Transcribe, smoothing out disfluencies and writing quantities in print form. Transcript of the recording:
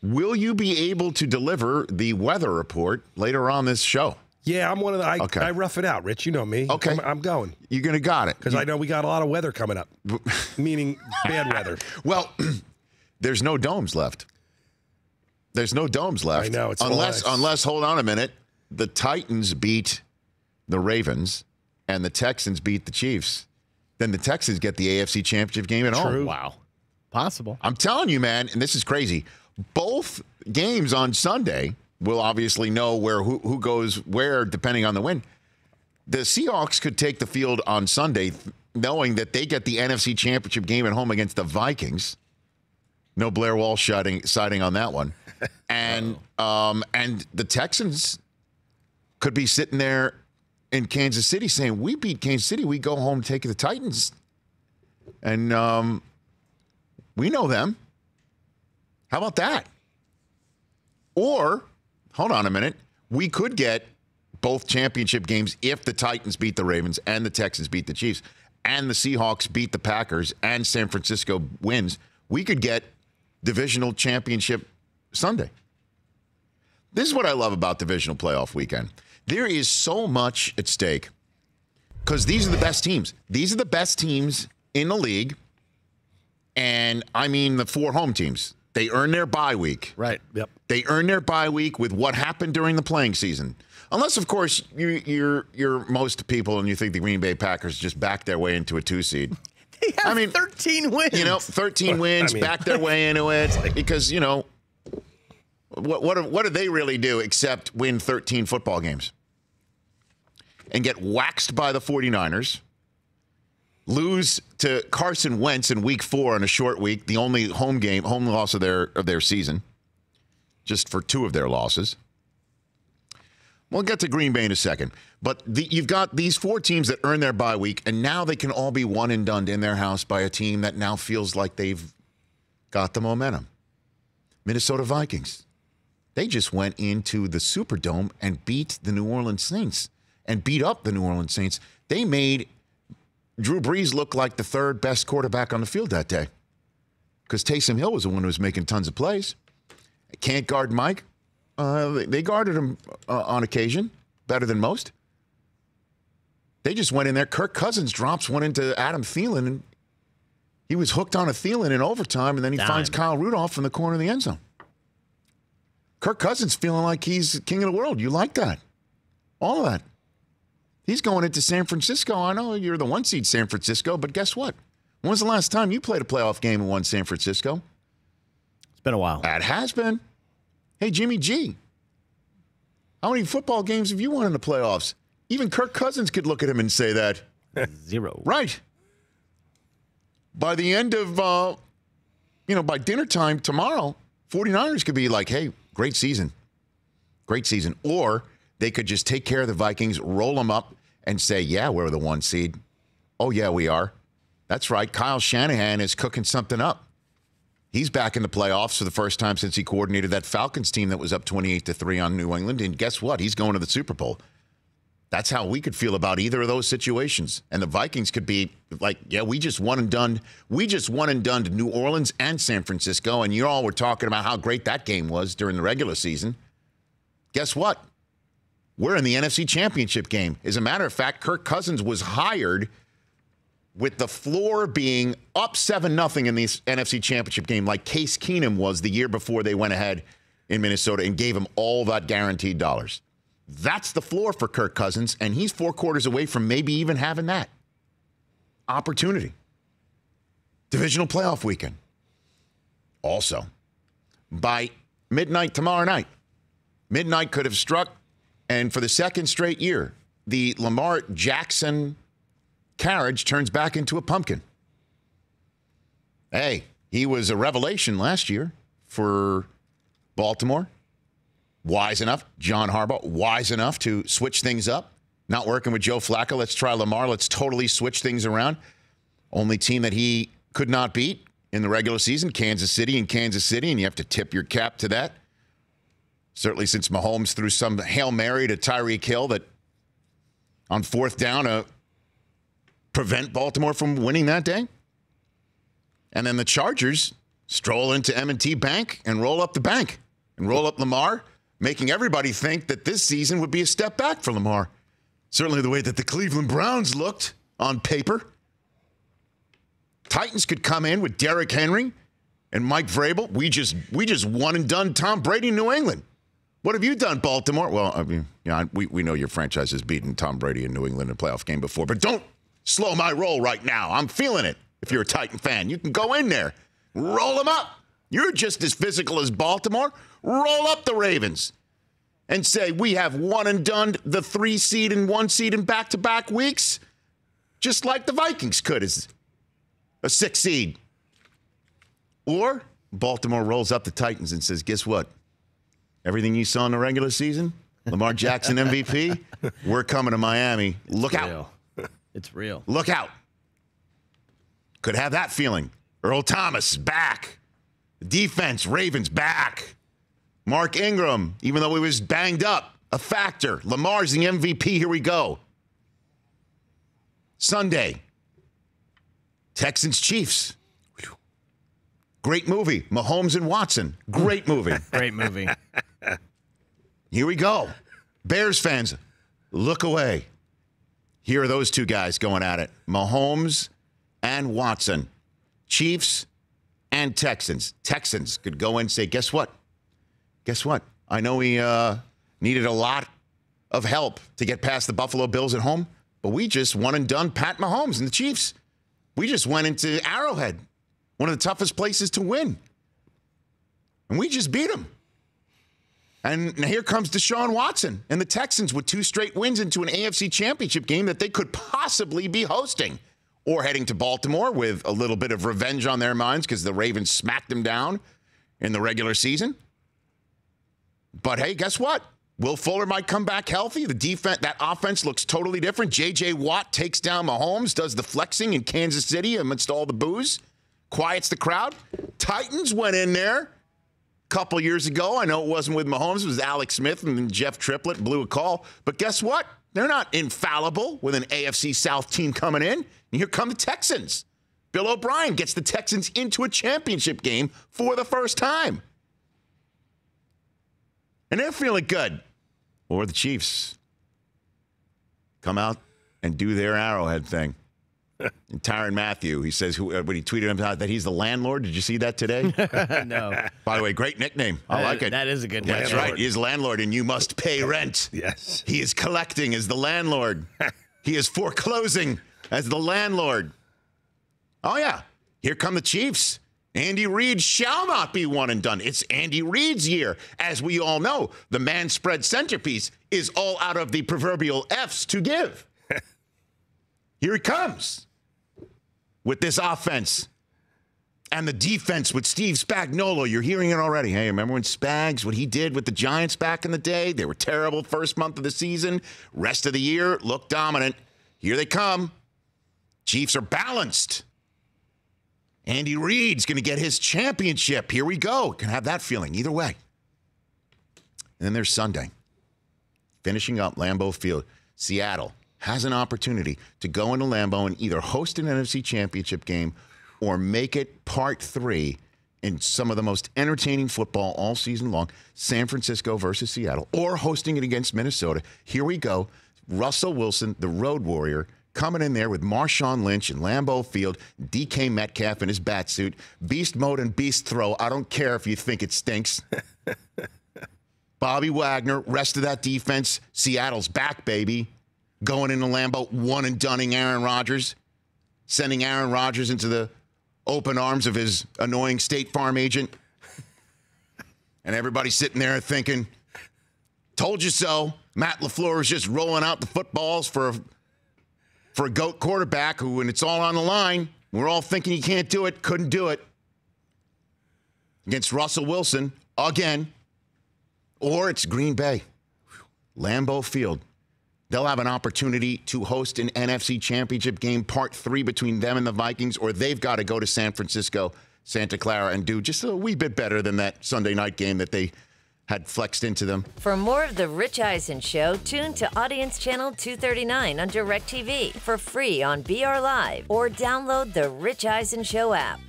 Will you be able to deliver the weather report later on this show? Yeah, I'm one of the. I rough it out, Rich. You know me. Okay. I'm going. You're going to got it. Because I know we got a lot of weather coming up, meaning bad weather. Well, there's no domes left. There's no domes left. I know. It's unless, hold on a minute, the Titans beat the Ravens and the Texans beat the Chiefs. Then the Texans get the AFC Championship game at home. Wow. Possible. I'm telling you, man, and this is crazy. Both games on Sunday, we'll obviously know who goes where depending on the win. The Seahawks could take the field on Sunday knowing that they get the NFC Championship game at home against the Vikings. No Blair Walsh siding on that one. And the Texans could be sitting there in Kansas City saying, we beat Kansas City, we go home take the Titans. And we know them. How about that? Or, hold on a minute, we could get both championship games if the Titans beat the Ravens and the Texans beat the Chiefs and the Seahawks beat the Packers and San Francisco wins. We could get divisional championship Sunday. This is what I love about divisional playoff weekend. There is so much at stake because these are the best teams. These are the best teams in the league. And I mean the 4 home teams. They earn their bye week. Right. Yep. They earn their bye week with what happened during the playing season. Unless, of course, you're most people and you think the Green Bay Packers just backed their way into a 2 seed. They have 13 wins. 13 wins, backed their way into it because, what do they really do except win 13 football games and get waxed by the 49ers? Lose to Carson Wentz in week 4 on a short week, the only home loss of their season, just for 2 of their losses. We'll get to Green Bay in a second. But you've got these 4 teams that earn their bye week, and now they can all be one and done in their house by a team that now feels like they've got the momentum. Minnesota Vikings. They just went into the Superdome and beat the New Orleans Saints and beat up the New Orleans Saints. They made Drew Brees looked like the 3rd best quarterback on the field that day because Taysom Hill was the one who was making tons of plays. Can't guard Mike. They guarded him on occasion better than most. They just went in there. Kirk Cousins drops one into Adam Thielen, and he was hooked on a Thielen in overtime, and then he finds Kyle Rudolph in the corner of the end zone. Kirk Cousins feeling like he's king of the world. You like that. All of that. He's going into San Francisco. I know you're the 1 seed San Francisco, but guess what? When was the last time you played a playoff game and won San Francisco? It's been a while. That has been. Hey, Jimmy G, how many football games have you won in the playoffs? Even Kirk Cousins could look at him and say that. 0. Right. By the end of, by dinner time tomorrow, 49ers could be like, hey, great season. Great season. Or they could just take care of the Vikings, roll them up, and say, yeah, we're the 1 seed. Oh, yeah, we are. That's right. Kyle Shanahan is cooking something up. He's back in the playoffs for the first time since he coordinated that Falcons team that was up 28-3 on New England. And guess what? He's going to the Super Bowl. That's how we could feel about either of those situations. And the Vikings could be like, yeah, we just one and done. We just one and done to New Orleans and San Francisco. And you all were talking about how great that game was during the regular season. Guess what? We're in the NFC Championship game. As a matter of fact, Kirk Cousins was hired with the floor being up 7-0 in the NFC Championship game, like Case Keenum was the year before they went ahead in Minnesota and gave him all that guaranteed dollars. That's the floor for Kirk Cousins, and he's 4 quarters away from maybe even having that opportunity. Divisional playoff weekend. Also, by midnight tomorrow night, midnight could have struck, and for the 2nd straight year, the Lamar Jackson carriage turns back into a pumpkin. Hey, he was a revelation last year for Baltimore. Wise enough, John Harbaugh, wise enough to switch things up. Not working with Joe Flacco. Let's try Lamar. Let's totally switch things around. Only team that he could not beat in the regular season, Kansas City, and you have to tip your cap to that. Certainly since Mahomes threw some Hail Mary to Tyreek Hill that on 4th down prevent Baltimore from winning that day. And then the Chargers stroll into M&T Bank and roll up the bank and roll up Lamar, making everybody think that this season would be a step back for Lamar. Certainly the way that the Cleveland Browns looked on paper. Titans could come in with Derrick Henry and Mike Vrabel. We just one and done Tom Brady in New England. What have you done, Baltimore? Well, I mean, we know your franchise has beaten Tom Brady in New England in a playoff game before, but don't slow my roll right now. I'm feeling it. If you're a Titan fan, you can go in there, roll them up. You're just as physical as Baltimore. Roll up the Ravens and say we have one and done the 3 seed and 1 seed in back-to-back weeks, just like the Vikings could as a 6 seed. Or Baltimore rolls up the Titans and says, guess what? Everything you saw in the regular season, Lamar Jackson MVP, we're coming to Miami. Look out. It's real. Look out. Could have that feeling. Earl Thomas back. Defense, Ravens back. Mark Ingram, even though he was banged up, a factor. Lamar's the MVP. Here we go. Sunday, Texans Chiefs. Great movie. Mahomes and Watson. Great movie. Great movie. Here we go. Bears fans, look away. Here are those two guys going at it. Mahomes and Watson. Chiefs and Texans. Texans could go in and say, guess what? Guess what? I know we needed a lot of help to get past the Buffalo Bills at home, but we just one and done Pat Mahomes and the Chiefs. We just went into Arrowhead, one of the toughest places to win. And we just beat them. And here comes Deshaun Watson and the Texans with 2 straight wins into an AFC championship game that they could possibly be hosting. Or heading to Baltimore with a little bit of revenge on their minds because the Ravens smacked them down in the regular season. But hey, guess what? Will Fuller might come back healthy. The defense, that offense looks totally different. J.J. Watt takes down Mahomes, does the flexing in Kansas City amidst all the boos, quiets the crowd. Titans went in there a couple years ago. I know it wasn't with Mahomes. It was Alex Smith and then Jeff Triplett blew a call. But guess what? They're not infallible with an AFC South team coming in. And here come the Texans. Bill O'Brien gets the Texans into a championship game for the first time. And they're feeling good. Or the Chiefs come out and do their Arrowhead thing. And Tyrann Mathieu, he says, when he tweeted him out that he's the landlord. Did you see that today? No. By the way, great nickname. I like it. That is a good name. That's right. He is landlord, and you must pay rent. Yes. He is collecting as the landlord. He is foreclosing as the landlord. Oh, yeah. Here come the Chiefs. Andy Reid shall not be one and done. It's Andy Reid's year. As we all know, the man spread centerpiece is all out of the proverbial F's to give. Here he comes with this offense and the defense with Steve Spagnuolo. You're hearing it already. Hey, remember when Spags, what he did with the Giants back in the day? They were terrible first month of the season. Rest of the year, look dominant. Here they come. Chiefs are balanced. Andy Reid's going to get his championship. Here we go. Can have that feeling either way. And then there's Sunday. Finishing up Lambeau Field. Seattle has an opportunity to go into Lambeau and either host an NFC championship game or make it part 3 in some of the most entertaining football all season long, San Francisco versus Seattle, or hosting it against Minnesota. Here we go. Russell Wilson, the road warrior, coming in there with Marshawn Lynch and Lambeau Field, DK Metcalf in his bat suit, beast mode and beast throw. I don't care if you think it stinks. Bobby Wagner, rest of that defense, Seattle's back, baby. Going into Lambeau, one and dunning Aaron Rodgers, sending Aaron Rodgers into the open arms of his annoying State Farm agent. And everybody sitting there thinking, told you so. Matt LaFleur is just rolling out the footballs for a GOAT quarterback who, when it's all on the line, we're all thinking he can't do it, couldn't do it. Against Russell Wilson, again. Or it's Green Bay, Lambeau Field. They'll have an opportunity to host an NFC championship game, part 3 between them and the Vikings, or they've got to go to San Francisco, Santa Clara, and do just a wee bit better than that Sunday night game that they had flexed into them. For more of The Rich Eisen Show, tune to Audience Channel 239 on DirecTV for free on BR Live or download The Rich Eisen Show app.